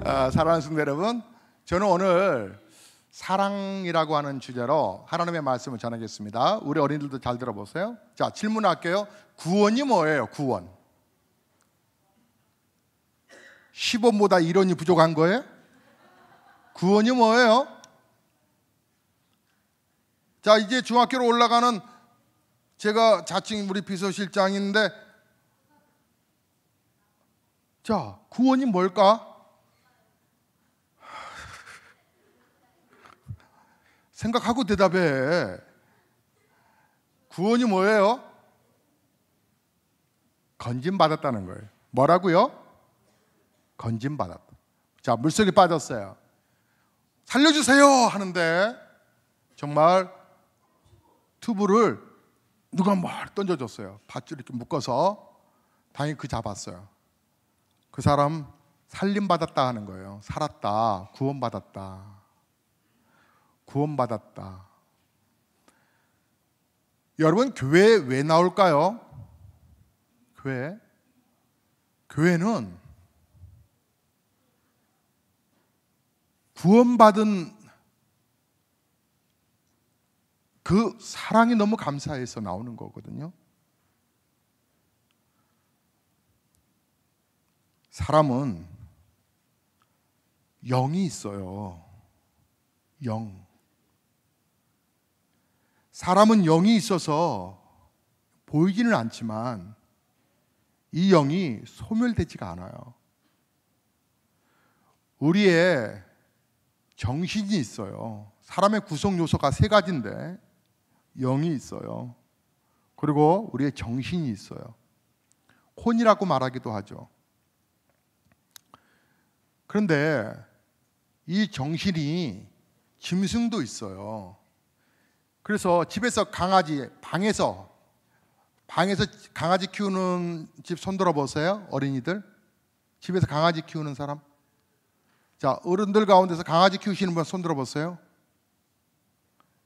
사랑하는 성도 여러분, 저는 오늘 사랑이라고 하는 주제로 하나님의 말씀을 전하겠습니다. 우리 어린이들도 잘 들어보세요. 자, 질문할게요. 구원이 뭐예요? 구원. 10원보다 1원이 부족한 거예요? 구원이 뭐예요? 자, 이제 중학교로 올라가는 제가 자칭 우리 비서실장인데, 자, 구원이 뭘까? 생각하고 대답해. 구원이 뭐예요? 건짐받았다는 거예요. 뭐라고요? 건짐받았다. 자, 물속에 빠졌어요. 살려주세요 하는데 정말 튜브를 누가 막 던져줬어요. 밧줄 이렇게 묶어서. 다행히 그 잡았어요. 그 사람 살림받았다 하는 거예요. 살았다. 구원받았다. 구원받았다. 여러분, 교회에 왜 나올까요? 교회는 구원받은 그 사랑이 너무 감사해서 나오는 거거든요. 사람은 영이 있어요. 영. 사람은 영이 있어서 보이지는 않지만 이 영이 소멸되지가 않아요. 우리의 정신이 있어요. 사람의 구성 요소가 세 가지인데 영이 있어요. 그리고 우리의 정신이 있어요. 혼이라고 말하기도 하죠. 그런데 이 정신이 짐승도 있어요. 그래서 집에서 방에서 강아지 키우는 집 손들어 보세요. 어린이들 집에서 강아지 키우는 사람. 자, 어른들 가운데서 강아지 키우시는 분 손들어 보세요.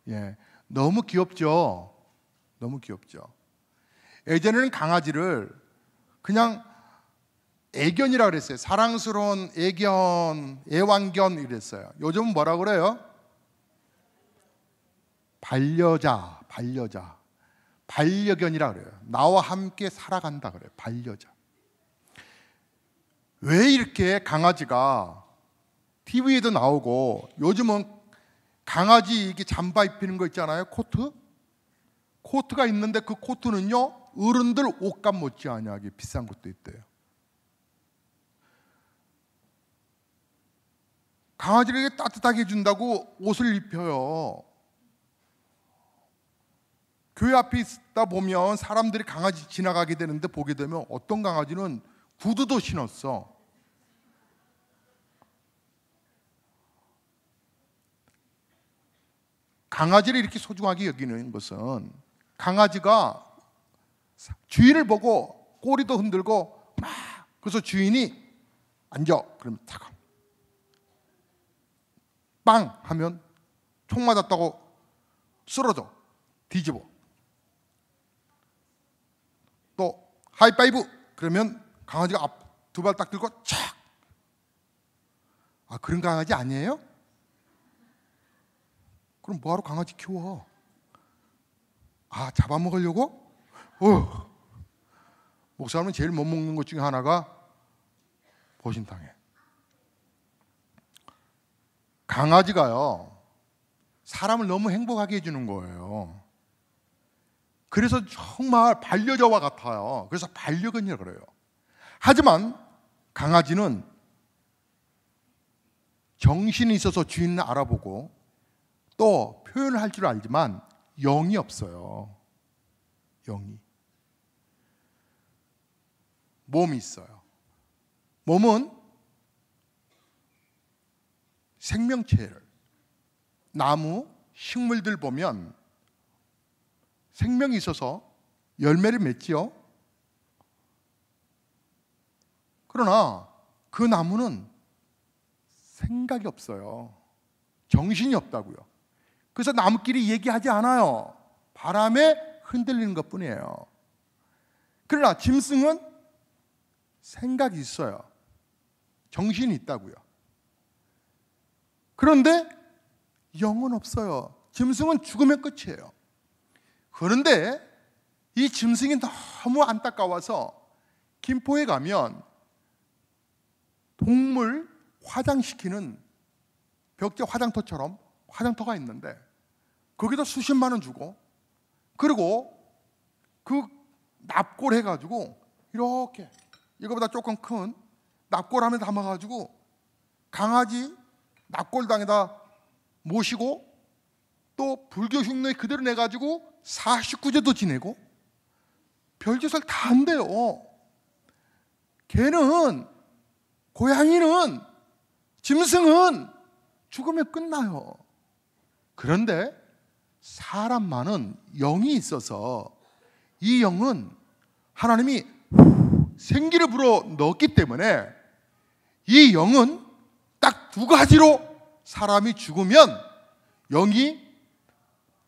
예, 너무 귀엽죠. 너무 귀엽죠. 예전에는 강아지를 그냥 애견이라고 그랬어요. 사랑스러운 애견, 애완견 이랬어요. 요즘은 뭐라고 그래요? 반려견이라 그래요. 나와 함께 살아간다 그래요. 반려자. 왜 이렇게 강아지가 TV에도 나오고, 요즘은 강아지 이게 잠바 입히는 거 있잖아요. 코트가 있는데 그 코트는요, 어른들 옷감 못지않게 비싼 것도 있대요. 강아지를 따뜻하게 해준다고 옷을 입혀요. 교회 앞에 있다 보면 사람들이 강아지 지나가게 되는데 보게 되면 어떤 강아지는 구두도 신었어. 강아지를 이렇게 소중하게 여기는 것은 강아지가 주인을 보고 꼬리도 흔들고 막, 그래서 주인이 앉아. 그러면 잠깐 빵 하면 총 맞았다고 쓰러져. 뒤집어. 또 하이파이브 그러면 강아지가 앞 두 발 딱 들고 착. 아, 그런 강아지 아니에요? 그럼 뭐하러 강아지 키워? 아, 잡아먹으려고? 목사님은 제일 못 먹는 것 중에 하나가 보신탕에. 강아지가요, 사람을 너무 행복하게 해주는 거예요. 그래서 정말 반려자와 같아요. 그래서 반려견이라고 그래요. 하지만 강아지는 정신이 있어서 주인을 알아보고 또 표현을 할 줄 알지만 영이 없어요. 영이. 몸이 있어요. 몸은 생명체를, 나무, 식물들 보면 생명이 있어서 열매를 맺지요. 그러나 그 나무는 생각이 없어요. 정신이 없다고요. 그래서 나무끼리 얘기하지 않아요. 바람에 흔들리는 것뿐이에요. 그러나 짐승은 생각이 있어요. 정신이 있다고요. 그런데 영은 없어요. 짐승은 죽으면 끝이에요. 그런데 이 짐승이 너무 안타까워서 김포에 가면 동물 화장시키는 벽제 화장터처럼 화장터가 있는데 거기다 수십만 원 주고, 그리고 그 납골 해가지고 이렇게 이거보다 조금 큰 납골 안에 담아가지고 강아지 납골당에다 모시고 또 불교 흉내 그대로 내가지고 49제도 지내고 별짓을 다 한대요. 개는, 고양이는, 짐승은 죽으면 끝나요. 그런데 사람만은 영이 있어서 이 영은 하나님이 생기를 불어 넣었기 때문에 이 영은 딱 두 가지로 사람이 죽으면 영이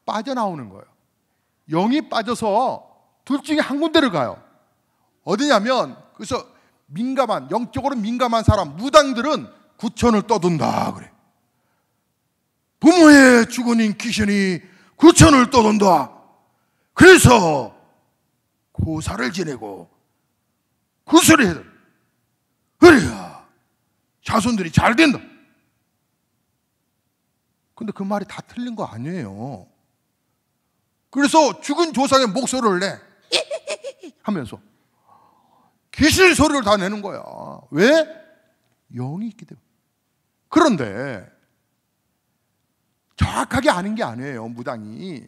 빠져나오는 거예요. 영이 빠져서 둘 중에 한 군데를 가요. 어디냐면, 그래서 민감한, 영적으로 민감한 사람, 무당들은 구천을 떠돈다 그래. 부모의 죽은 귀신이 구천을 떠돈다. 그래서 고사를 지내고 구슬을 해야 돼. 그래야 자손들이 잘 된다. 근데 그 말이 다 틀린 거 아니에요. 그래서 죽은 조상의 목소리를 내 하면서 귀신 소리를 다 내는 거야. 왜? 영이 있기 때문에. 그런데 정확하게 아는 게 아니에요, 무당이.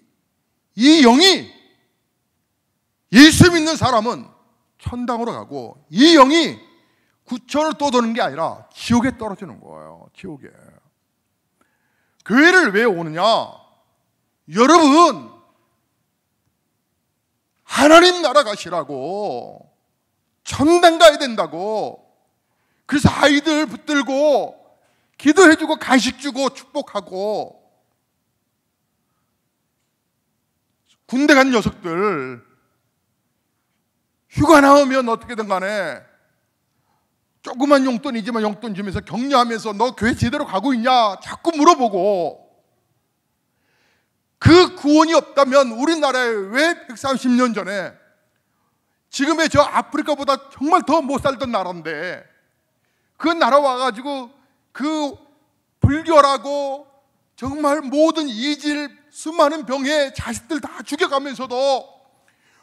이 영이, 예수 믿는 사람은 천당으로 가고 이 영이 구천을 떠도는 게 아니라 지옥에 떨어지는 거예요. 지옥에. 교회를 왜 오느냐? 여러분, 하나님 나라 가시라고, 천당 가야 된다고. 그래서 아이들 붙들고 기도해주고 간식 주고 축복하고, 군대 간 녀석들 휴가 나오면 어떻게든 간에 조그만 용돈이지만 용돈 주면서 격려하면서 너 교회 제대로 가고 있냐 자꾸 물어보고, 그 구원이 없다면 우리나라에 왜 130년 전에 지금의 저 아프리카보다 정말 더 못 살던 나라인데 그 나라 와가지고 그 불결하고 정말 모든 이질 수많은 병에 자식들 다 죽여가면서도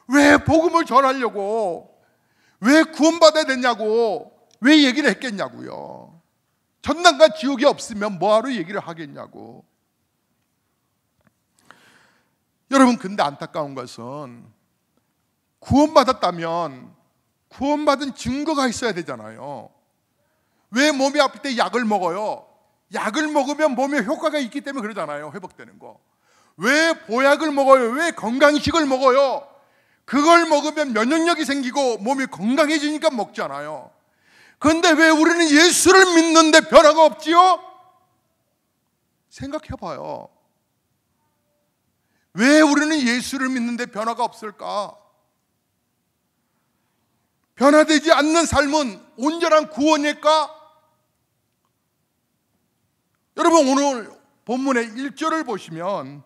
왜 복음을 전하려고, 왜 구원받아야 되냐고 왜 얘기를 했겠냐고요. 천당과 지옥이 없으면 뭐하러 얘기를 하겠냐고. 여러분, 근데 안타까운 것은 구원받았다면 구원받은 증거가 있어야 되잖아요. 왜 몸이 아플 때 약을 먹어요? 약을 먹으면 몸에 효과가 있기 때문에 그러잖아요. 회복되는 거. 왜 보약을 먹어요? 왜 건강식을 먹어요? 그걸 먹으면 면역력이 생기고 몸이 건강해지니까 먹잖아요. 그런데 왜 우리는 예수를 믿는데 변화가 없지요? 생각해봐요. 왜 우리는 예수를 믿는데 변화가 없을까? 변화되지 않는 삶은 온전한 구원일까? 여러분, 오늘 본문의 1절을 보시면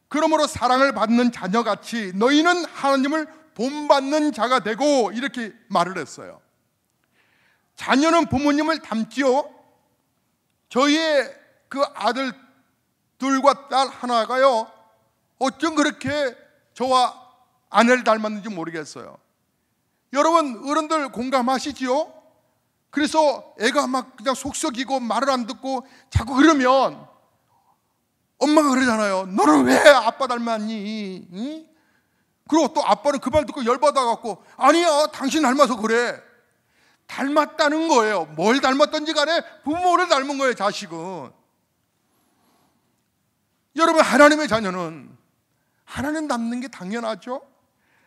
그러므로 사랑을 받는 자녀같이 너희는 하나님을 본받는 자가 되고 이렇게 말을 했어요. 자녀는 부모님을 닮지요. 저희의 그 아들 둘과 딸 하나가요, 어쩜 그렇게 저와 아내를 닮았는지 모르겠어요. 여러분, 어른들 공감하시지요? 그래서 애가 막 그냥 속썩이고 말을 안 듣고 자꾸 그러면 엄마가 그러잖아요. 너는 왜 아빠 닮았니? 응? 그리고 또 아빠는 그 말 듣고 열받아갖고 아니야, 당신 닮아서 그래. 닮았다는 거예요. 뭘 닮았던지 간에 부모를 닮은 거예요, 자식은. 여러분, 하나님의 자녀는 하나님 닮는 게 당연하죠.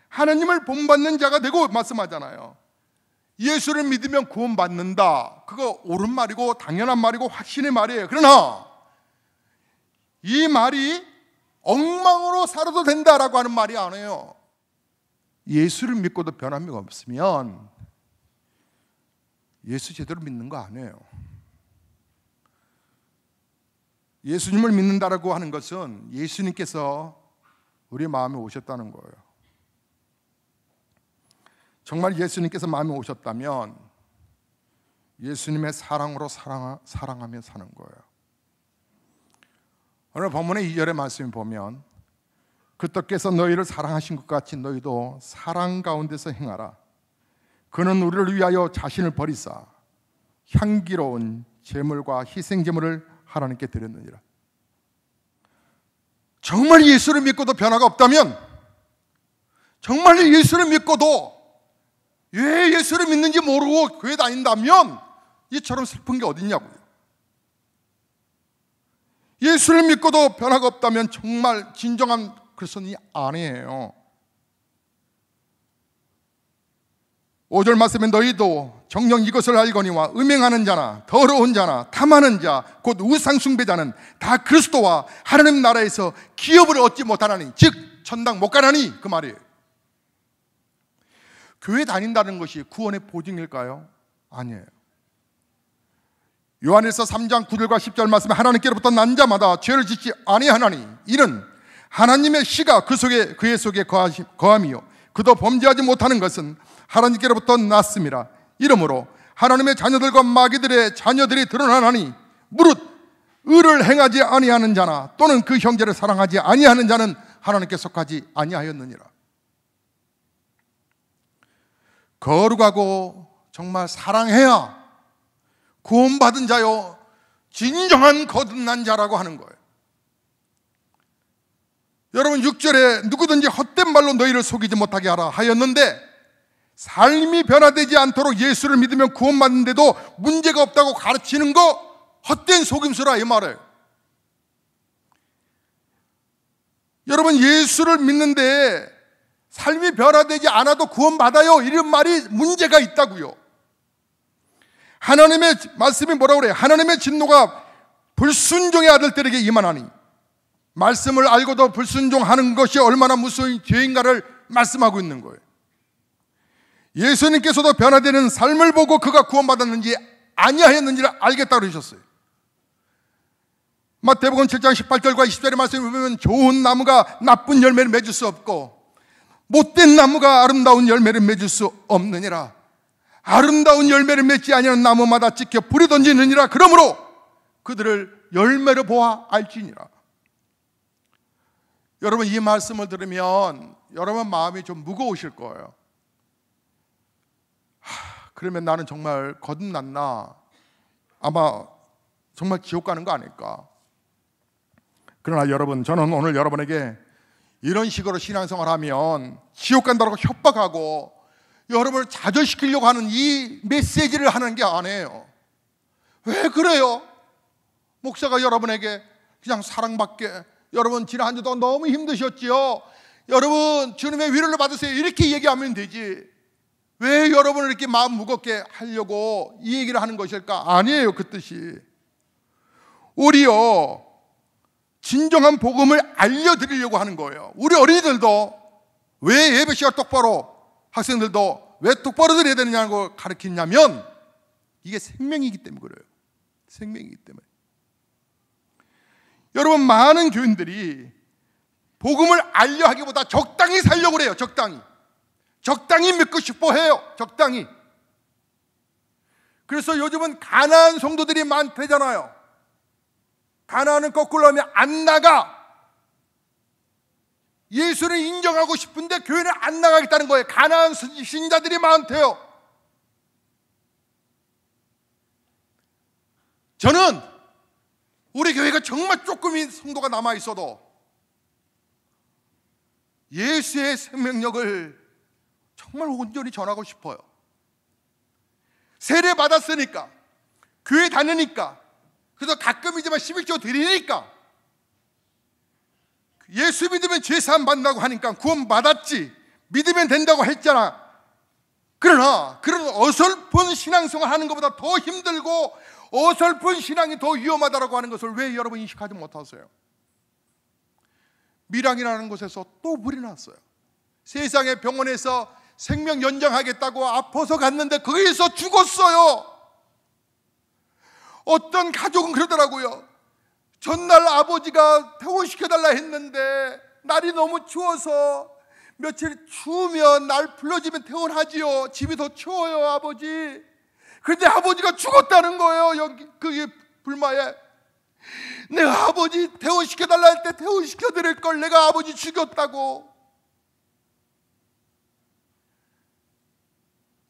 하나님을 본받는 자가 되고 말씀하잖아요. 예수를 믿으면 구원받는다. 그거 옳은 말이고 당연한 말이고 확신의 말이에요. 그러나 이 말이 엉망으로 살아도 된다라고 하는 말이 아니에요. 예수를 믿고도 변함이 없으면 예수 제대로 믿는 거 아니에요. 예수님을 믿는다라고 하는 것은 예수님께서 우리 마음에 오셨다는 거예요. 정말 예수님께서 마음에 오셨다면 예수님의 사랑으로 사랑하며 사는 거예요. 오늘 본문의 2절의 말씀을 보면 그때께서 너희를 사랑하신 것 같이 너희도 사랑 가운데서 행하라. 그는 우리를 위하여 자신을 버리사 향기로운 제물과 희생제물을 하나님께 드렸느니라. 정말 예수를 믿고도 변화가 없다면, 정말 예수를 믿고도 왜 예수를 믿는지 모르고 교회 다닌다면 이처럼 슬픈 게 어딨냐고요. 예수를 믿고도 변화가 없다면 정말 진정한 그리스도인이 아니에요. 5절 말씀에 너희도 정녕 이것을 알거니와 음행하는 자나 더러운 자나 탐하는 자 곧 우상 숭배자는 다 그리스도와 하나님 나라에서 기업을 얻지 못하나니 즉 천당 못 가나니 그 말이에요. 교회 다닌다는 것이 구원의 보증일까요? 아니에요. 요한일서 3장 9절과 10절 말씀에 하나님께로부터 난 자마다 죄를 짓지 아니하나니 이는 하나님의 씨가 그의 속에 거함이요 그도 범죄하지 못하는 것은 하나님께로부터 났음이라. 이러므로 하나님의 자녀들과 마귀들의 자녀들이 드러나나니 무릇 의를 행하지 아니하는 자나 또는 그 형제를 사랑하지 아니하는 자는 하나님께 속하지 아니하였느니라. 거룩하고 정말 사랑해야 구원받은 자요 진정한 거듭난 자라고 하는 거예요. 여러분 6절에 누구든지 헛된 말로 너희를 속이지 못하게 하라 하였는데 삶이 변화되지 않도록 예수를 믿으면 구원받는데도 문제가 없다고 가르치는 거 헛된 속임수라 이 말이에요. 여러분 예수를 믿는데 삶이 변화되지 않아도 구원받아요 이런 말이 문제가 있다고요. 하나님의 말씀이 뭐라고 그래요? 하나님의 진노가 불순종의 아들들에게 임하나니 말씀을 알고도 불순종하는 것이 얼마나 무서운 죄인가를 말씀하고 있는 거예요. 예수님께서도 변화되는 삶을 보고 그가 구원받았는지 아니하였는지를 알겠다 그러셨어요. 마태복음 7장 18절과 20절의 말씀을 보면 좋은 나무가 나쁜 열매를 맺을 수 없고 못된 나무가 아름다운 열매를 맺을 수 없느니라. 아름다운 열매를 맺지 아니하는 나무마다 찍혀 불에 던지느니라. 그러므로 그들을 열매로 보아 알지니라. 여러분 이 말씀을 들으면 여러분 마음이 좀 무거우실 거예요. 그러면 나는 정말 거듭났나? 아마 정말 지옥 가는 거 아닐까? 그러나 여러분, 저는 오늘 여러분에게 이런 식으로 신앙생활하면 지옥 간다고 협박하고 여러분을 좌절시키려고 하는 이 메시지를 하는 게 아니에요. 왜 그래요? 목사가 여러분에게 그냥 사랑받게, 여러분 지난 한 주 동안 너무 힘드셨지요? 여러분 주님의 위로를 받으세요 이렇게 얘기하면 되지 왜 여러분을 이렇게 마음 무겁게 하려고 이 얘기를 하는 것일까? 아니에요. 그 뜻이 오히려 진정한 복음을 알려드리려고 하는 거예요. 우리 어린이들도 왜 예배 시간 똑바로, 학생들도 왜 똑바로 드려야 되느냐고 가르치냐면 이게 생명이기 때문에 그래요. 생명이기 때문에. 여러분 많은 교인들이 복음을 알려 하기보다 적당히 살려고 그래요. 적당히 믿고 싶어 해요. 적당히. 그래서 요즘은 가난한 성도들이 많대잖아요. 가난은 거꾸로 하면 안 나가. 예수를 인정하고 싶은데 교회는 안 나가겠다는 거예요. 가난한 신자들이 많대요. 저는 우리 교회가 정말 조금의 성도가 남아 있어도 예수의 생명력을 정말 온전히 전하고 싶어요. 세례 받았으니까, 교회 다니니까, 그래서 가끔이지만 11조 드리니까, 예수 믿으면 죄사함 받는다고 하니까 구원 받았지, 믿으면 된다고 했잖아. 그러나 그런 어설픈 신앙생활 하는 것보다 더 힘들고 어설픈 신앙이 더 위험하다고 하는 것을 왜 여러분 인식하지 못하세요? 밀양이라는 곳에서 또 불이 났어요. 세상의 병원에서 생명 연장하겠다고 아파서 갔는데 거기서 죽었어요. 어떤 가족은 그러더라고요. 전날 아버지가 퇴원시켜달라 했는데 날이 너무 추워서 며칠 추우면 날 불러주면 퇴원하지요. 집이 더 추워요, 아버지. 그런데 아버지가 죽었다는 거예요. 여기 그게 불마에. 내가 아버지 퇴원시켜달라 할 때 퇴원시켜드릴 걸 내가 아버지 죽였다고.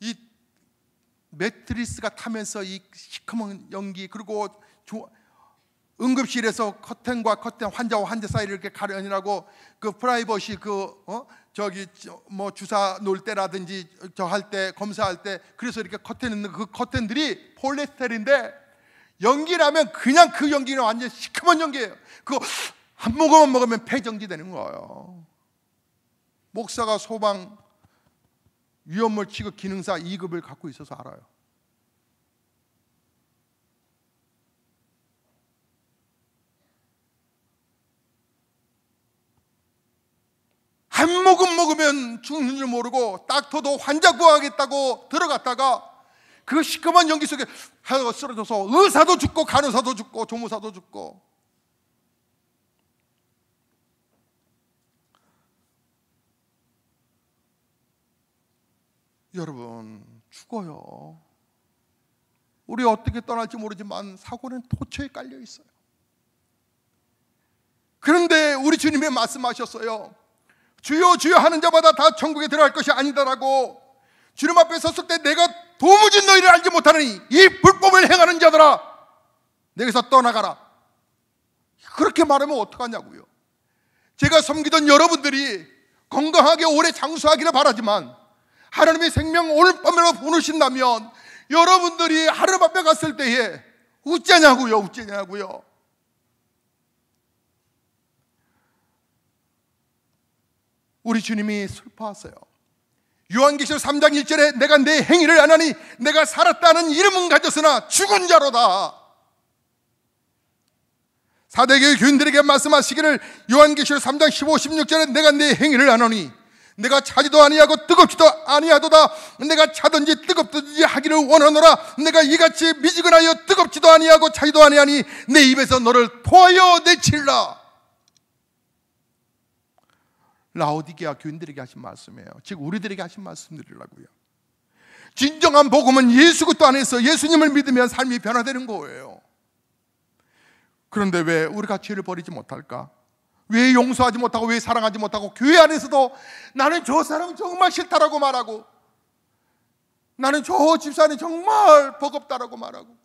이 매트리스가 타면서 이 시커먼 연기, 그리고 응급실에서 커튼과 커튼, 환자와 환자 사이를 이렇게 가려니라고 그 프라이버시 뭐 주사 놓을 때라든지 저 할 때 검사할 때, 그래서 이렇게 커튼 있는 그 커튼들이 폴리에스테르인데 연기라면 그냥 그 연기는 완전 시커먼 연기예요. 그거 한 모금만 먹으면 폐정지 되는 거예요. 목사가 소방 위험물 취급 기능사 2급을 갖고 있어서 알아요. 한 모금 먹으면 죽는 줄 모르고 닥터도 환자 구하겠다고 들어갔다가 그 시커먼 연기 속에 하다가 쓰러져서 의사도 죽고 간호사도 죽고 조무사도 죽고. 여러분, 죽어요. 우리 어떻게 떠날지 모르지만 사고는 도처에 깔려 있어요. 그런데 우리 주님이 말씀하셨어요. 주여 주여 하는 자마다 다 천국에 들어갈 것이 아니다라고. 주님 앞에 섰을 때 내가 도무지 너희를 알지 못하느니 이 불법을 행하는 자들아, 내게서 떠나가라. 그렇게 말하면 어떡하냐고요. 제가 섬기던 여러분들이 건강하게 오래 장수하기를 바라지만 하나님의 생명 오늘 밤에라도 보내신다면 여러분들이 하나님 앞에 갔을 때에 어쩌냐고요. 우리 주님이 슬퍼하세요. 요한계시록 3장 1절에 내가 내 행위를 안 하니 내가 살았다는 이름은 가졌으나 죽은 자로다. 사대교회 교인들에게 말씀하시기를 요한계시록 3장 15, 16절에 내가 내 행위를 안 하니 내가 차지도 아니하고 뜨겁지도 아니하도다. 내가 차든지 뜨겁든지 하기를 원하노라. 내가 이같이 미지근하여 뜨겁지도 아니하고 차지도 아니하니 내 입에서 너를 토하여 내칠라. 라오디게아 교인들에게 하신 말씀이에요. 즉 우리들에게 하신 말씀드리려고요. 진정한 복음은 예수 그리스도 안에서 예수님을 믿으면 삶이 변화되는 거예요. 그런데 왜 우리가 죄를 버리지 못할까? 왜 용서하지 못하고, 왜 사랑하지 못하고, 교회 안에서도 나는 저 사람 정말 싫다라고 말하고, 나는 저 집사람이 정말 버겁다라고 말하고.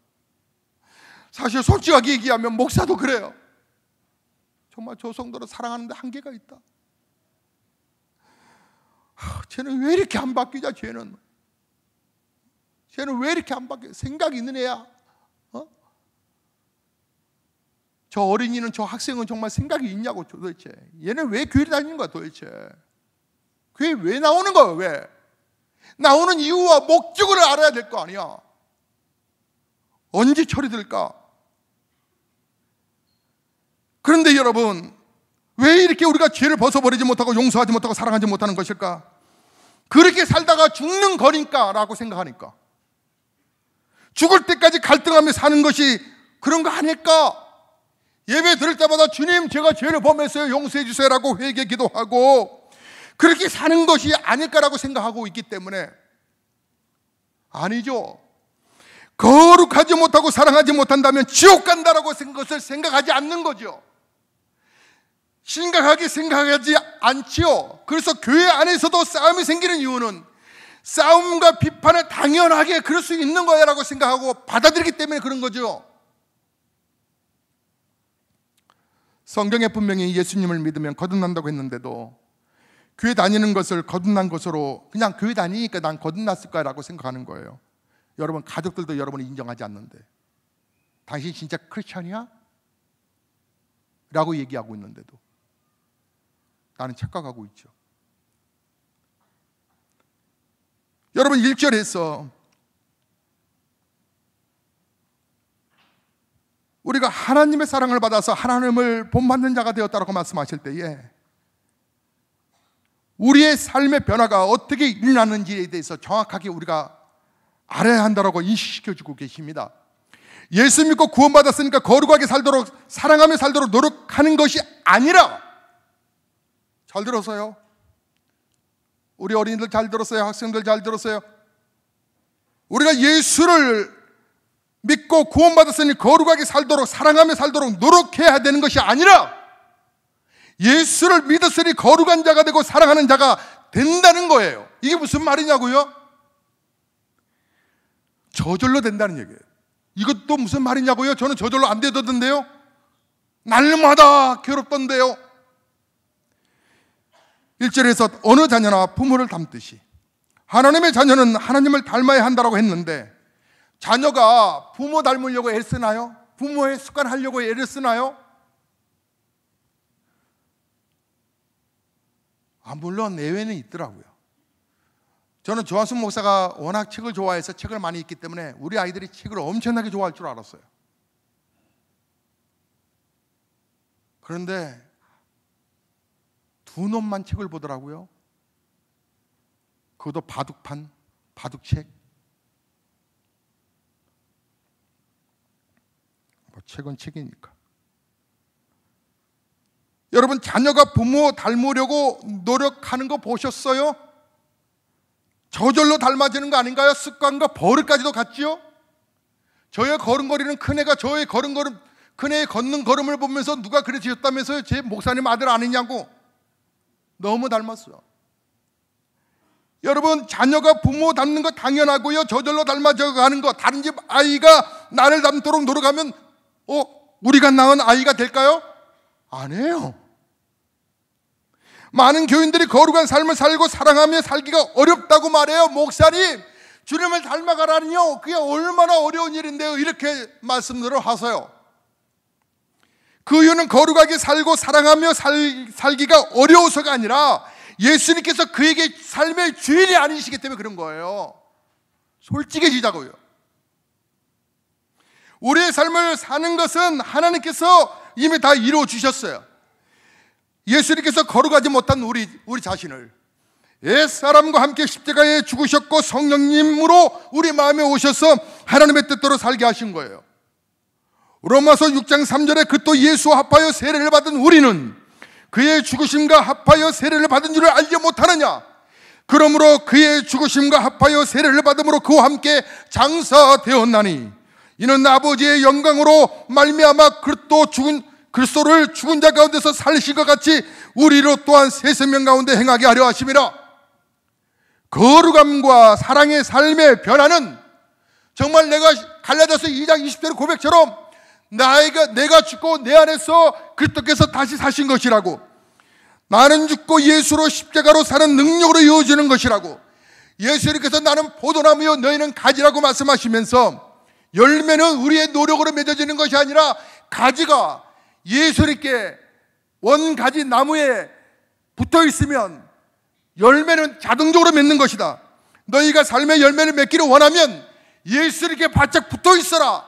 사실 솔직하게 얘기하면 목사도 그래요. 정말 저 성도를 사랑하는데 한계가 있다. 쟤는 왜 이렇게 안 바뀌냐? 쟤는 왜 이렇게 안 바뀌어? 생각이 있는 애야. 저 어린이는, 저 학생은 정말 생각이 있냐고. 도대체 얘는 왜 교회 다니는 거야? 도대체 교회 왜 나오는 거야? 왜 나오는 이유와 목적을 알아야 될 거 아니야. 언제 처리될까? 그런데 여러분, 왜 이렇게 우리가 죄를 벗어버리지 못하고 용서하지 못하고 사랑하지 못하는 것일까? 그렇게 살다가 죽는 거니까 라고 생각하니까, 죽을 때까지 갈등하며 사는 것이 그런 거 아닐까? 예배 들을 때마다 주님 제가 죄를 범했어요 용서해 주세요 라고 회개 기도하고 그렇게 사는 것이 아닐까라고 생각하고 있기 때문에. 아니죠. 거룩하지 못하고 사랑하지 못한다면 지옥 간다라고 것을 생각하지 않는 거죠. 심각하게 생각하지 않지요. 그래서 교회 안에서도 싸움이 생기는 이유는 싸움과 비판을 당연하게 그럴 수 있는 거야 라고 생각하고 받아들이기 때문에 그런 거죠. 성경에 분명히 예수님을 믿으면 거듭난다고 했는데도 교회 다니는 것을 거듭난 것으로, 그냥 교회 다니니까 난 거듭났을 거야 라고 생각하는 거예요. 여러분, 가족들도 여러분을 인정하지 않는데 당신 진짜 크리스찬이야? 라고 얘기하고 있는데도 나는 착각하고 있죠. 여러분, 1절에서 우리가 하나님의 사랑을 받아서 하나님을 본받는 자가 되었다고 말씀하실 때에 우리의 삶의 변화가 어떻게 일어나는지에 대해서 정확하게 우리가 알아야 한다고 인식시켜주고 계십니다. 예수 믿고 구원받았으니까 거룩하게 살도록, 사랑하며 살도록 노력하는 것이 아니라, 잘 들었어요? 우리 어린이들 잘 들었어요? 학생들 잘 들었어요? 우리가 예수를 믿고 구원받았으니 거룩하게 살도록, 사랑하며 살도록 노력해야 되는 것이 아니라, 예수를 믿었으니 거룩한 자가 되고 사랑하는 자가 된다는 거예요. 이게 무슨 말이냐고요? 저절로 된다는 얘기예요. 이것도 무슨 말이냐고요? 저는 저절로 안 되던데요? 날마다 괴롭던데요? 1절에서 어느 자녀나 부모를 닮듯이, 하나님의 자녀는 하나님을 닮아야 한다고 했는데, 자녀가 부모 닮으려고 애를 쓰나요? 부모의 습관 하려고 애를 쓰나요? 물론 예외는 있더라고요. 저는 조한순 목사가 워낙 책을 좋아해서 책을 많이 읽기 때문에 우리 아이들이 책을 엄청나게 좋아할 줄 알았어요. 그런데 두 놈만 책을 보더라고요. 그것도 바둑판, 바둑책. 책은 책이니까. 여러분, 자녀가 부모 닮으려고 노력하는 거 보셨어요? 저절로 닮아지는 거 아닌가요? 습관과 버릇까지도 같지요? 저의 걸음걸이는 큰애가 저의 큰애의 걷는 걸음을 보면서 누가 그래 지었다면서요? 제 목사님 아들 아니냐고. 너무 닮았어요. 여러분, 자녀가 부모 닮는 거 당연하고요. 저절로 닮아져 가는 거. 다른 집 아이가 나를 닮도록 노력하면 우리가 낳은 아이가 될까요? 아니에요. 많은 교인들이 거룩한 삶을 살고 사랑하며 살기가 어렵다고 말해요. 목사님, 주님을 닮아가라니요, 그게 얼마나 어려운 일인데요, 이렇게 말씀들을 하세요. 그 이유는 거룩하게 살고 사랑하며 살기가 어려워서가 아니라 예수님께서 그에게 삶의 주인이 아니시기 때문에 그런 거예요. 솔직해지자고요. 우리의 삶을 사는 것은 하나님께서 이미 다 이루어 주셨어요. 예수님께서 거룩하지 못한 우리 자신을 옛사람과 함께 십자가에 죽으셨고 성령님으로 우리 마음에 오셔서 하나님의 뜻대로 살게 하신 거예요. 로마서 6장 3절에 그 또 예수와 합하여 세례를 받은 우리는 그의 죽으심과 합하여 세례를 받은 줄을 알지 못하느냐? 그러므로 그의 죽으심과 합하여 세례를 받음으로 그와 함께 장사되었나니 이는 아버지의 영광으로 말미암아 그리스도를 죽은 자 가운데서 살리신 것 같이 우리로 또한 새 생명 가운데 행하게 하려 하심이라. 거룩함과 사랑의 삶의 변화는 정말 내가 갈라디아서 2장 20절 고백처럼 내가 죽고 내 안에서 그리스도께서 다시 사신 것이라고, 나는 죽고 예수로 십자가로 사는 능력으로 이어지는 것이라고, 예수님께서 나는 포도나무요 너희는 가지라고 말씀하시면서 열매는 우리의 노력으로 맺어지는 것이 아니라 가지가 예수님께 원가지 나무에 붙어 있으면 열매는 자동적으로 맺는 것이다. 너희가 삶의 열매를 맺기를 원하면 예수님께 바짝 붙어 있어라.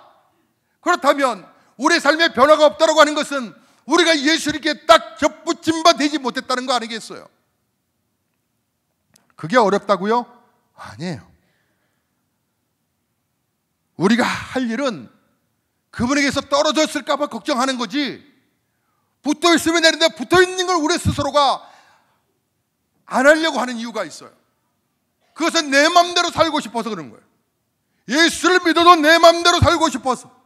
그렇다면 우리의 삶에 변화가 없다고 하는 것은 우리가 예수님께 딱 접붙임 바 되지 못했다는 거 아니겠어요? 그게 어렵다고요? 아니에요. 우리가 할 일은 그분에게서 떨어졌을까 봐 걱정하는 거지, 붙어 있으면 되는데 붙어 있는 걸 우리 스스로가 안 하려고 하는 이유가 있어요. 그것은 내 마음대로 살고 싶어서 그런 거예요. 예수를 믿어도 내 마음대로 살고 싶어서.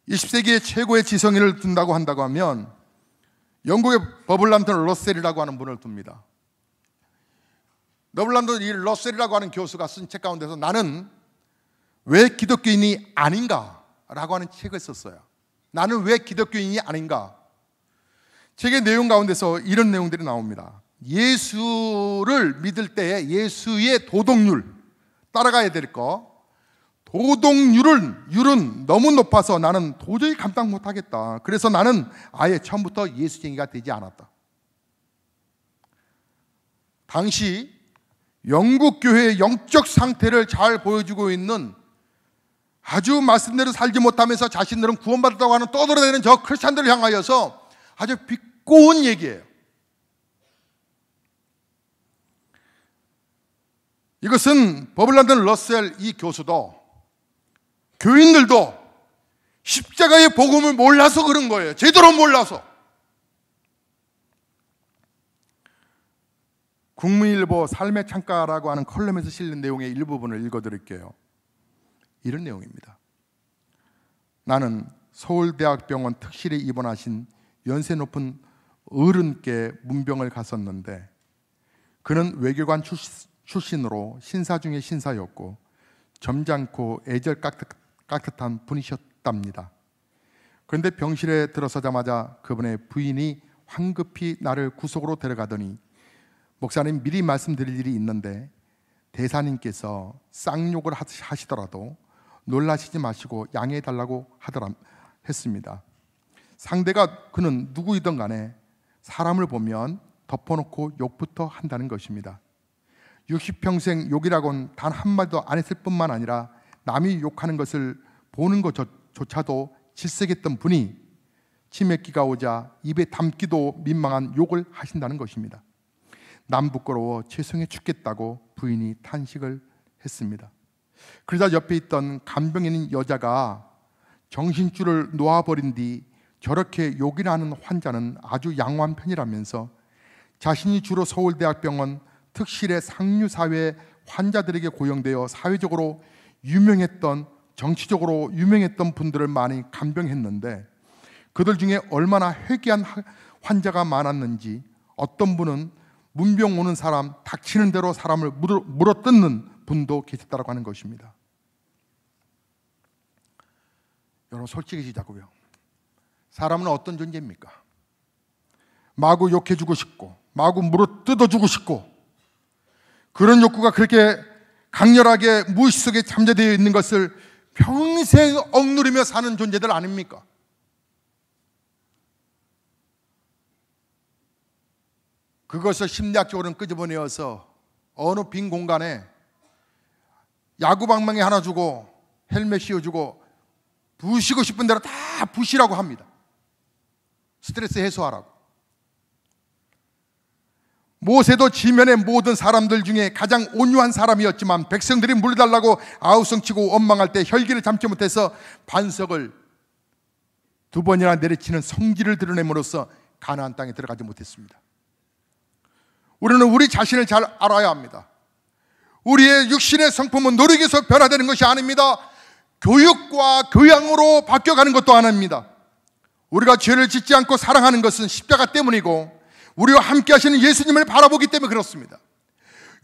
(20세기의) 최고의 지성인을 둔다고 한다고 하면 영국의 버블란튼 러셀이라고 하는 분을 둡니다. 버블란튼 이 러셀이라고 하는 교수가 쓴 책 가운데서 나는 왜 기독교인이 아닌가 라고 하는 책을 썼어요. 나는 왜 기독교인이 아닌가. 책의 내용 가운데서 이런 내용들이 나옵니다. 예수를 믿을 때에 예수의 도덕률, 따라가야 될 거, 도덕률은 너무 높아서 나는 도저히 감당 못하겠다. 그래서 나는 아예 처음부터 예수쟁이가 되지 않았다. 당시 영국 교회의 영적 상태를 잘 보여주고 있는, 아주 말씀대로 살지 못하면서 자신들은 구원받았다고 하는 떠들어대는 저 크리스찬들을 향하여서 아주 비꼬은 얘기예요. 이것은 버블란드 러셀 이 교수도 교인들도 십자가의 복음을 몰라서 그런 거예요. 제대로 몰라서. 국민일보 삶의 창가라고 하는 컬럼에서 실린 내용의 일부분을 읽어드릴게요. 이런 내용입니다. 나는 서울대학병원 특실에 입원하신 연세 높은 어른께 문병을 갔었는데 그는 외교관 출신으로 신사 중에 신사였고 점잖고 애절 깍듯한 분이셨답니다. 그런데 병실에 들어서자마자 그분의 부인이 황급히 나를 구석으로 데려가더니 목사님, 미리 말씀드릴 일이 있는데 대사님께서 쌍욕을 하시더라도 놀라시지 마시고 양해해달라고 했습니다. 상대가 그는 누구이든 간에 사람을 보면 덮어놓고 욕부터 한다는 것입니다. 60평생 욕이라고는 단 한마디도 안 했을 뿐만 아니라 남이 욕하는 것을 보는 것조차도 질색했던 분이 치맥기가 오자 입에 담기도 민망한 욕을 하신다는 것입니다. 남 부끄러워 죄송해 죽겠다고 부인이 탄식을 했습니다. 그러자 옆에 있던 간병인 여자가 정신줄을 놓아버린 뒤 저렇게 욕이나 하는 환자는 아주 양호한 편이라면서 자신이 주로 서울대학병원 특실의 상류사회 환자들에게 고용되어 사회적으로 유명했던, 정치적으로 유명했던 분들을 많이 간병했는데 그들 중에 얼마나 회개한 환자가 많았는지 어떤 분은 문병 오는 사람 닥치는 대로 사람을 물어뜯는 분도 계셨다고 하는 것입니다. 여러분 솔직해지자고요. 사람은 어떤 존재입니까? 마구 욕해주고 싶고 마구 물어뜯어주고 싶고 그런 욕구가 그렇게 강렬하게 무의식 속에 잠재되어 있는 것을 평생 억누르며 사는 존재들 아닙니까? 그것을 심리학적으로는 끄집어내어서 어느 빈 공간에 야구방망이 하나 주고 헬멧 씌워주고 부시고 싶은 대로 다 부시라고 합니다. 스트레스 해소하라고. 모세도 지면의 모든 사람들 중에 가장 온유한 사람이었지만 백성들이 물달라고 아우성치고 원망할 때 혈기를 잠지 못해서 반석을 2번이나 내리치는 성질을 드러냄으로써 가나안 땅에 들어가지 못했습니다. 우리는 우리 자신을 잘 알아야 합니다. 우리의 육신의 성품은 노력에서 변화되는 것이 아닙니다. 교육과 교양으로 바뀌어가는 것도 아닙니다. 우리가 죄를 짓지 않고 사랑하는 것은 십자가 때문이고 우리와 함께 하시는 예수님을 바라보기 때문에 그렇습니다.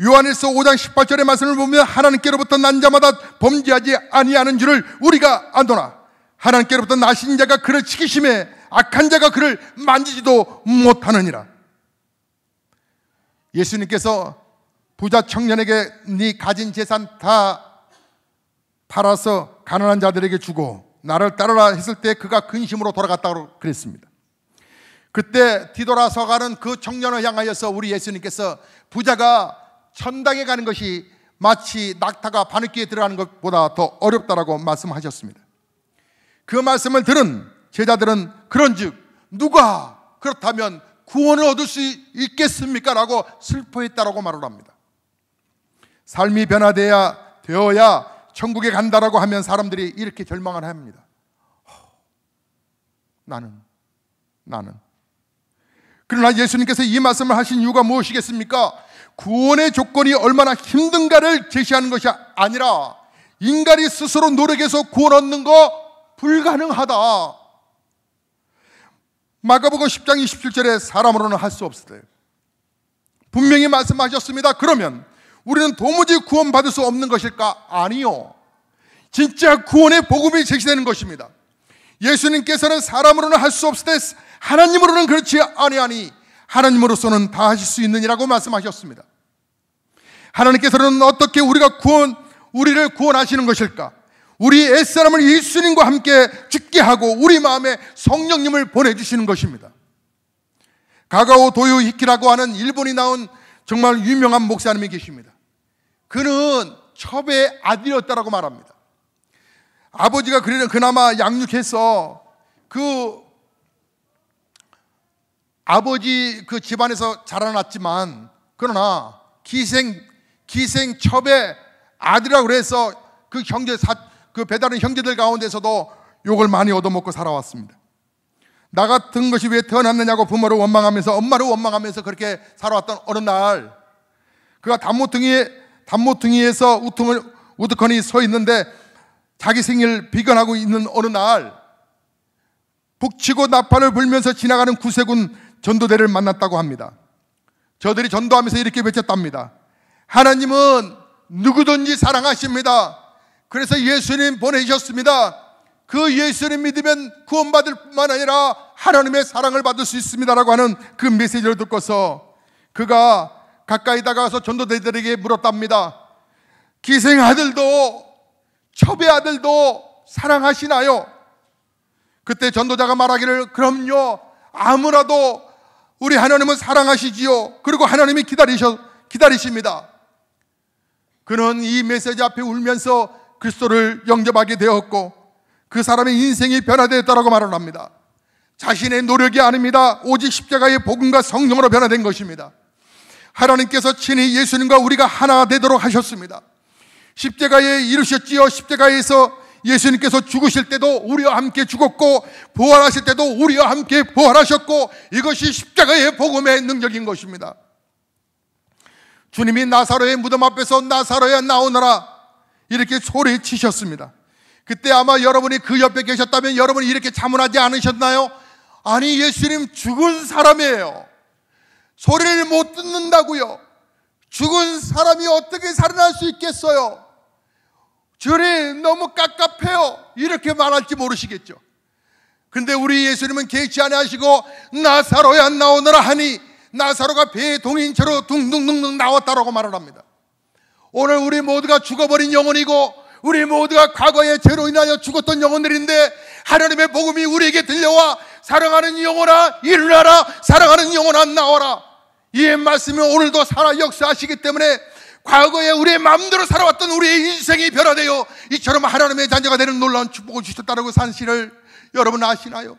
요한일서 5장 18절의 말씀을 보면 하나님께로부터 난 자마다 범죄하지 아니하는 줄을 우리가 아노라. 하나님께로부터 나신 자가 그를 지키심에 악한 자가 그를 만지지도 못하느니라. 예수님께서 부자 청년에게 네 가진 재산 다 팔아서 가난한 자들에게 주고 나를 따르라 했을 때 그가 근심으로 돌아갔다고 그랬습니다. 그때 뒤돌아서 가는 그 청년을 향하여서 우리 예수님께서 부자가 천당에 가는 것이 마치 낙타가 바늘귀에 들어가는 것보다 더 어렵다라고 말씀하셨습니다. 그 말씀을 들은 제자들은 그런즉 누가 그렇다면 구원을 얻을 수 있겠습니까? 라고 슬퍼했다라고 말을 합니다. 삶이 변화되어야 천국에 간다라고 하면 사람들이 이렇게 절망을 합니다. 나는 그러나 예수님께서 이 말씀을 하신 이유가 무엇이겠습니까? 구원의 조건이 얼마나 힘든가를 제시하는 것이 아니라 인간이 스스로 노력해서 구원 얻는 거 불가능하다. 마가복음 10장 27절에 사람으로는 할 수 없을 때 분명히 말씀하셨습니다. 그러면 우리는 도무지 구원받을 수 없는 것일까? 아니요. 진짜 구원의 복음이 제시되는 것입니다. 예수님께서는 사람으로는 할 수 없을 때 하나님으로는 그렇지 아니하니 하나님으로서는 다 하실 수 있느니라고 말씀하셨습니다. 하나님께서는 어떻게 우리를 구원하시는 것일까? 우리 옛사람을 예수님과 함께 죽게 하고 우리 마음에 성령님을 보내주시는 것입니다. 가가오 도요 히키라고 하는 일본이 나온 정말 유명한 목사님이 계십니다. 그는 첩의 아들이었다라고 말합니다. 아버지가 그나마 양육해서 그 아버지 그 집안에서 자라났지만 그러나 기생첩의 아들이라고 그래서 그 배다른 형제들 가운데서도 욕을 많이 얻어먹고 살아왔습니다. 나 같은 것이 왜 태어났느냐고 부모를 원망하면서, 엄마를 원망하면서 그렇게 살아왔던 어느 날, 그가 단모퉁이에서 우두커니 서 있는데 자기 생일 비견하고 있는 어느 날, 북치고 나팔을 불면서 지나가는 구세군 전도대를 만났다고 합니다. 저들이 전도하면서 이렇게 외쳤답니다. 하나님은 누구든지 사랑하십니다. 그래서 예수님 보내셨습니다. 그 예수님 믿으면 구원받을 뿐만 아니라 하나님의 사랑을 받을 수 있습니다라고 하는 그 메시지를 듣고서 그가 가까이 다가가서 전도대들에게 물었답니다. 기생 아들도 첩의 아들도 사랑하시나요? 그때 전도자가 말하기를, 그럼요, 아무라도 우리 하나님은 사랑하시지요. 그리고 하나님이 기다리십니다. 그는 이 메시지 앞에 울면서 그리스도를 영접하게 되었고 그 사람의 인생이 변화되었다라고 말을 합니다. 자신의 노력이 아닙니다. 오직 십자가의 복음과 성령으로 변화된 것입니다. 하나님께서 친히 예수님과 우리가 하나 되도록 하셨습니다. 십자가에 이루셨지요. 십자가에서 예수님께서 죽으실 때도 우리와 함께 죽었고 부활하실 때도 우리와 함께 부활하셨고, 이것이 십자가의 복음의 능력인 것입니다. 주님이 나사로의 무덤 앞에서 나사로야 나오너라 이렇게 소리치셨습니다. 그때 아마 여러분이 그 옆에 계셨다면 여러분이 이렇게 자문하지 않으셨나요? 아니, 예수님 죽은 사람이에요. 소리를 못 듣는다고요. 죽은 사람이 어떻게 살아날 수 있겠어요? 주님 너무 깝깝해요. 이렇게 말할지 모르시겠죠. 근데 우리 예수님은 개의치 아니하시고 나사로야 나오너라 하니 나사로가 배의 동인처럼 둥둥둥둥 나왔다라고 말을 합니다. 오늘 우리 모두가 죽어버린 영혼이고 우리 모두가 과거의 죄로 인하여 죽었던 영혼들인데 하나님의 복음이 우리에게 들려와 사랑하는 영혼아 일어나라, 사랑하는 영혼아 나와라. 이 말씀이 오늘도 살아 역사하시기 때문에 과거에 우리의 마음대로 살아왔던 우리의 인생이 변화되어 이처럼 하나님의 자녀가 되는 놀라운 축복을 주셨다는 사실을 여러분 아시나요?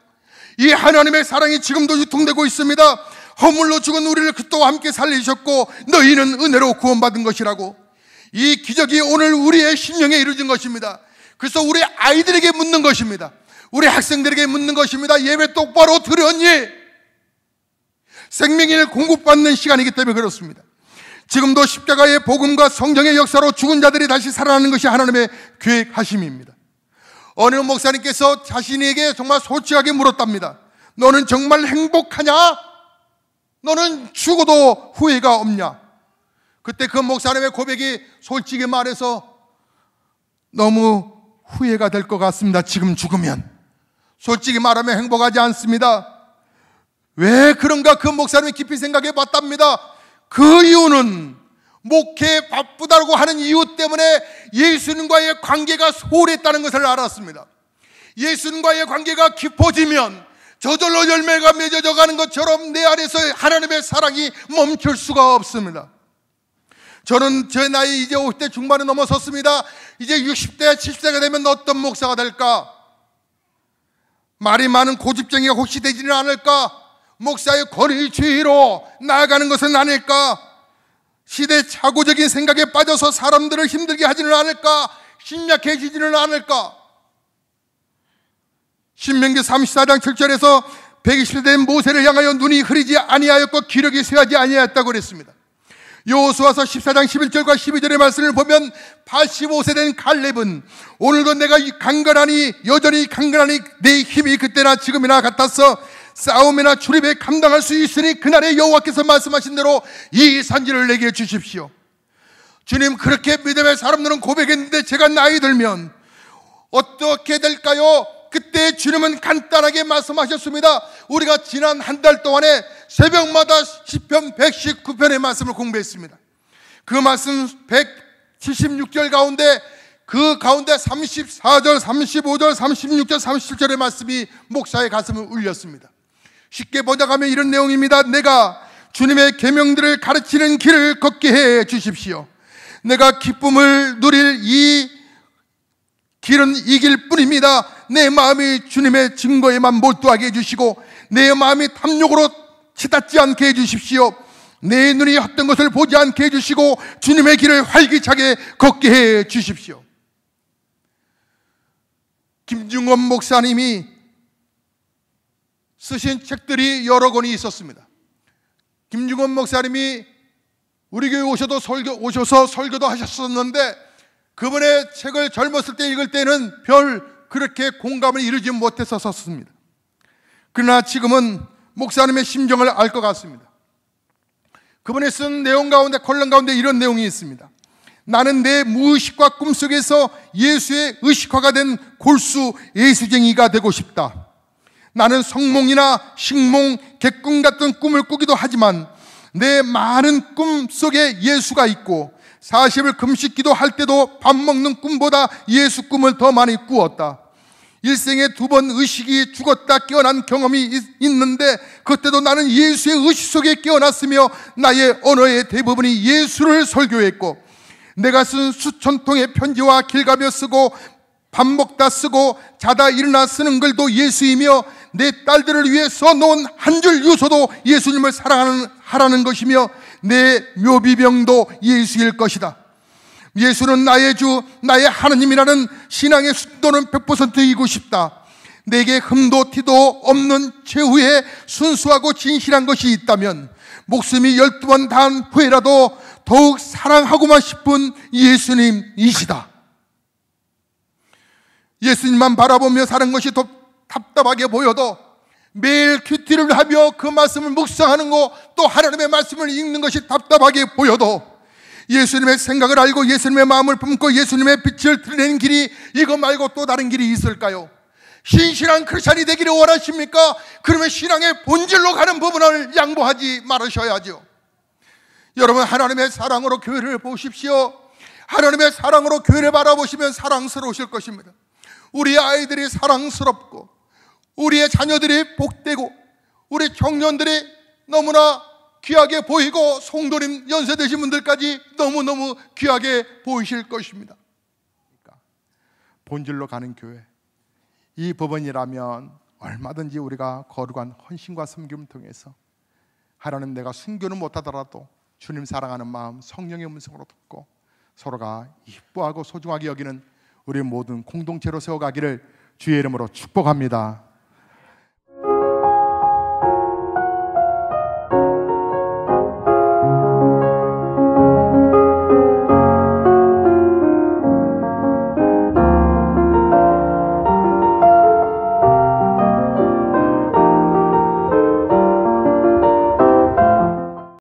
이 하나님의 사랑이 지금도 유통되고 있습니다. 허물로 죽은 우리를 그리스도와 함께 살리셨고 너희는 은혜로 구원받은 것이라고. 이 기적이 오늘 우리의 심령에 이루어진 것입니다. 그래서 우리 아이들에게 묻는 것입니다. 우리 학생들에게 묻는 것입니다. 예배 똑바로 들었니? 생명을 공급받는 시간이기 때문에 그렇습니다. 지금도 십자가의 복음과 성령의 역사로 죽은 자들이 다시 살아나는 것이 하나님의 계획하심입니다. 어느 목사님께서 자신에게 정말 솔직하게 물었답니다. 너는 정말 행복하냐? 너는 죽어도 후회가 없냐? 그때 그 목사님의 고백이 솔직히 말해서 너무 후회가 될 것 같습니다. 지금 죽으면. 솔직히 말하면 행복하지 않습니다. 왜 그런가 그 목사님이 깊이 생각해 봤답니다. 그 이유는 목회에 바쁘다고 하는 이유 때문에 예수님과의 관계가 소홀했다는 것을 알았습니다. 예수님과의 관계가 깊어지면 저절로 열매가 맺어져 가는 것처럼 내 안에서 하나님의 사랑이 멈출 수가 없습니다. 저는 제 나이 이제 50대 중반에 넘어섰습니다. 이제 60대 70대가 되면 어떤 목사가 될까? 말이 많은 고집쟁이가 혹시 되지는 않을까? 목사의 권위주의로 나아가는 것은 아닐까? 시대착오적인 생각에 빠져서 사람들을 힘들게 하지는 않을까? 심약해지지는 않을까? 신명기 34장 7절에서 120세 된 모세를 향하여 눈이 흐리지 아니하였고 기력이 쇠하지 아니하였다고 그랬습니다. 여호수아서 14장 11절과 12절의 말씀을 보면 85세 된 갈렙은 오늘도 내가 강건하니 여전히 강건하니 내 힘이 그때나 지금이나 같아서 싸움이나 출입에 감당할 수 있으니 그날에 여호와께서 말씀하신 대로 이 산지를 내게 주십시오. 주님, 그렇게 믿음의 사람들은 고백했는데 제가 나이 들면 어떻게 될까요? 그때 주님은 간단하게 말씀하셨습니다. 우리가 지난 한 달 동안에 새벽마다 시편 119편의 말씀을 공부했습니다. 그 말씀 176절 가운데 그 가운데 34절, 35절, 36절, 37절의 말씀이 목사의 가슴을 울렸습니다. 쉽게 번역하면 이런 내용입니다. 내가 주님의 계명들을 가르치는 길을 걷게 해 주십시오. 내가 기쁨을 누릴 이 길은 이 길 뿐입니다. 내 마음이 주님의 증거에만 몰두하게 해주시고 내 마음이 탐욕으로 치닫지 않게 해주십시오. 내 눈이 헛된 것을 보지 않게 해주시고 주님의 길을 활기차게 걷게 해 주십시오. 김중원 목사님이 쓰신 책들이 여러 권이 있었습니다. 김중원 목사님이 우리 교회 오셔서 설교도 하셨었는데, 그분의 책을 젊었을 때 읽을 때는 별 그렇게 공감을 이루지 못했었습니다. 그러나 지금은 목사님의 심정을 알 것 같습니다. 그분이 쓴 내용 가운데, 컬럼 가운데 이런 내용이 있습니다. 나는 내 무의식과 꿈속에서 예수의 의식화가 된 골수 예수쟁이가 되고 싶다. 나는 성몽이나 식몽, 객꿈 같은 꿈을 꾸기도 하지만 내 많은 꿈 속에 예수가 있고 40일 금식 기도할 때도 밥 먹는 꿈보다 예수 꿈을 더 많이 꾸었다. 일생에 2번 의식이 죽었다 깨어난 경험이 있는데 그때도 나는 예수의 의식 속에 깨어났으며 나의 언어의 대부분이 예수를 설교했고, 내가 쓴 수천 통의 편지와 길 가며 쓰고 밥 먹다 쓰고 자다 일어나 쓰는 글도 예수이며, 내 딸들을 위해 써놓은 한 줄 유서도 예수님을 사랑하라는 것이며, 내 묘비병도 예수일 것이다. 예수는 나의 주, 나의 하느님이라는 신앙의 순도는 100%이고 싶다. 내게 흠도 티도 없는 최후에 순수하고 진실한 것이 있다면 목숨이 12번 단 후에라도 더욱 사랑하고만 싶은 예수님이시다. 예수님만 바라보며 사는 것이 더 답답하게 보여도 매일 큐티를 하며 그 말씀을 묵상하는 것, 또 하나님의 말씀을 읽는 것이 답답하게 보여도 예수님의 생각을 알고 예수님의 마음을 품고 예수님의 빛을 드러내는 길이 이거 말고 또 다른 길이 있을까요? 신실한 크리스찬이 되기를 원하십니까? 그러면 신앙의 본질로 가는 부분을 양보하지 말으셔야죠. 여러분, 하나님의 사랑으로 교회를 보십시오. 하나님의 사랑으로 교회를 바라보시면 사랑스러우실 것입니다. 우리 아이들이 사랑스럽고, 우리의 자녀들이 복되고, 우리 청년들이 너무나 귀하게 보이고, 성도님 연세 되신 분들까지 너무너무 귀하게 보이실 것입니다. 그러니까 본질로 가는 교회, 이 법원이라면 얼마든지 우리가 거룩한 헌신과 섬김을 통해서 하나님, 내가 순교는 못하더라도 주님 사랑하는 마음 성령의 음성으로 듣고 서로가 이뻐하고 소중하게 여기는 우리 모든 공동체로 세워가기를 주의 이름으로 축복합니다.